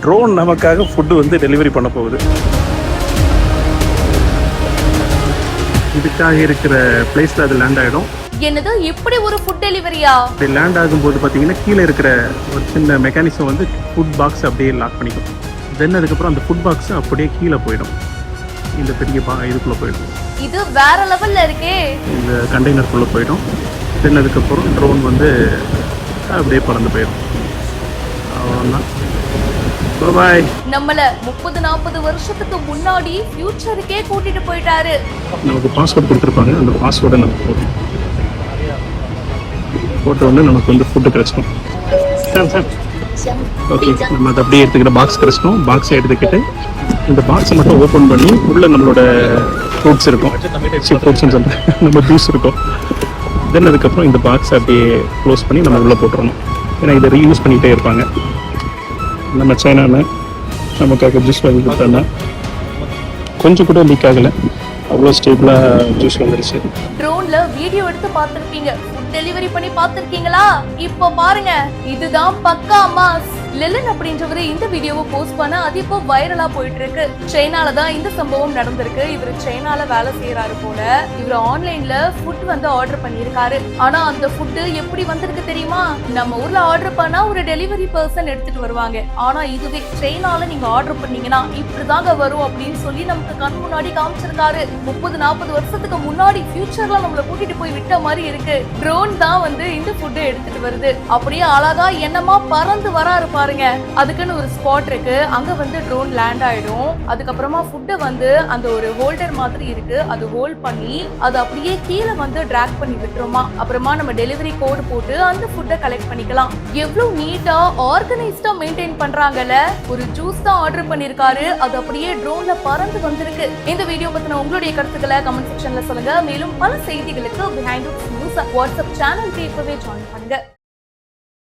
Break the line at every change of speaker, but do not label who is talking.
Drone நமக்காக food வந்து delivery பண்ண போகுது. இதுக்காக இருக்கிற பிளேஸ்ல அது லேண்ட் ஆகிடும்.
என்னது இப்படி ஒரு ஃபுட் டெலிவரியா?
அப்படி லேண்ட் ஆகும்போது பார்த்தீங்கன்னா கீழே இருக்கிற ஒரு சின்ன மெக்கானிசம் வந்து ஃபுட் பாக்ஸ் அப்படியே லாக் பண்ணிக்கும். தென் அதுக்கப்புறம் அந்த ஃபுட் பாக்ஸ் அப்படியே கீழே போயிடும், இந்த பெரிய இதுக்குள்ளே போயிடும்.
இது வேற லெவல்ல இருக்கே.
இந்த கண்டெய்னருக்குள்ளே போயிடும். தென் அதுக்கப்புறம் ட்ரோன் வந்து அப்படியே பறந்து போயிடும். அவ்வளோதான். பாய்.
நம்மள 30-40 வருஷத்துக்கு முன்னாடி ஃபியூச்சருக்கே கூட்டிட்டு போயிட்டாரு.
நமக்கு பாஸ்வேர்ட் கொடுத்துருப்பாங்க, அந்த பாஸ்வேர்டை நம்ம போட்ட உடனே நமக்கு வந்து ஃபுட்டு கிடச்சிடும். ஓகே, நம்ம அதை அப்படியே எடுத்துக்கிட்ட பாக்ஸ் கிடச்சிடும். பாக்ஸை எடுத்துக்கிட்டு இந்த பாக்ஸை மட்டும் ஓப்பன் பண்ணி உள்ளே நம்மளோட ஃப்ரூட்ஸ் இருக்கும், ஃப்ரூட்ஸ்ன்னு சொல்கிறேன், நம்ம ஜூஸ் இருக்கும். தென் அதுக்கப்புறம் இந்த பாக்ஸை அப்படியே க்ளோஸ் பண்ணி நம்ம உள்ளே போட்டுறணும். ஏன்னா இதை ரீயூஸ் பண்ணிகிட்டே இருப்பாங்க. நம்ம சைனாவில் நமக்காக ஜூஸ் வாங்கி கொடுத்தாங்க, கொஞ்சம் கூட லீக் ஆகலை, அவ்வளோ ஸ்டேபிளாக ஜூஸ் வந்துருச்சு.
ட்ரோன்ல வீடியோ எடுத்து பார்த்திருப்பீங்க, ஃபுட் டெலிவரி பண்ணி பார்த்திருக்கீங்களா? இப்போ பாருங்க, இதுதான் பக்கா மாஸ். லெலன் அப்படின்றவர் இந்த வீடியோவை போஸ்ட் பண்ண அது இப்போ வைரலா போயிட்டு இருக்கு. சைனால தான் இந்த சம்பவம் நடந்திருக்கு. இவர் சைனால வேலை செய்யறாரு போல. இவர் ஆன்லைன்ல ஃபுட் வந்து ஆர்டர் பண்ணியிருக்காரு. ஆனா அந்த ஃபுட் எப்படி வந்திருக்கு தெரியுமா? நம்ம ஊர்ல ஆர்டர் பண்ணா ஒரு டெலிவரி பர்சன் எடுத்துட்டு வருவாங்க. ஆனா இதுவே சைனால நீங்க ஆர்டர் பண்ணீங்கன்னா இப்படிதாங்க வரும் அப்படின்னு சொல்லி நமக்கு கண் முன்னாடி காமிச்சிருக்காரு. 30-40 வருஷத்துக்கு முன்னாடி ஃபியூச்சர்ல நம்மள கூட்டிட்டு போய் விட்ட மாதிரி இருக்கு. ட்ரோன் தான் வந்து இந்த ஃபுட்டை எடுத்துட்டு வருது. அப்படியே அழகா என்னமா பறந்து வராரு பாருங்க. அதுக்குன்னு ஒரு ஸ்பாட் இருக்கு, அங்க வந்து ட்ரோன் லேண்ட் ஆயிடும். அதுக்கப்புறமா ஃபுட்டை வந்து அந்த ஒரு ஹோல்டர் மாதிரி இருக்கு, அது ஹோல்ட் பண்ணி அது அப்படியே கீழே வந்து டிராக் பண்ணி விட்டுருமா. அப்புறமா நம்ம டெலிவரி கோடு போட்டு அந்த ஃபுட்டை கலெக்ட் பண்ணிக்கலாம். எவ்வளவு நீட்டா ஆர்கனைஸ்டா மெயின்டைன் பண்றாங்கல்ல. ஒரு ஜூஸ் தான் ஆர்டர் பண்ணிருக்காரு, அது அப்படியே ட்ரோன்ல பறந்து வந்திருக்கு. இந்த வீடியோ பத்தின உங்களுடைய கருத்துக்களை கமெண்ட் செக்ஷன்ல சொல்லுங்க. மேலும் பல செய்திகளுக்கு பிஹைண்ட் நியூஸ் வாட்ஸ்அப் சேனலுக்கு இப்பவே ஜாயின் பண்ணுங்க.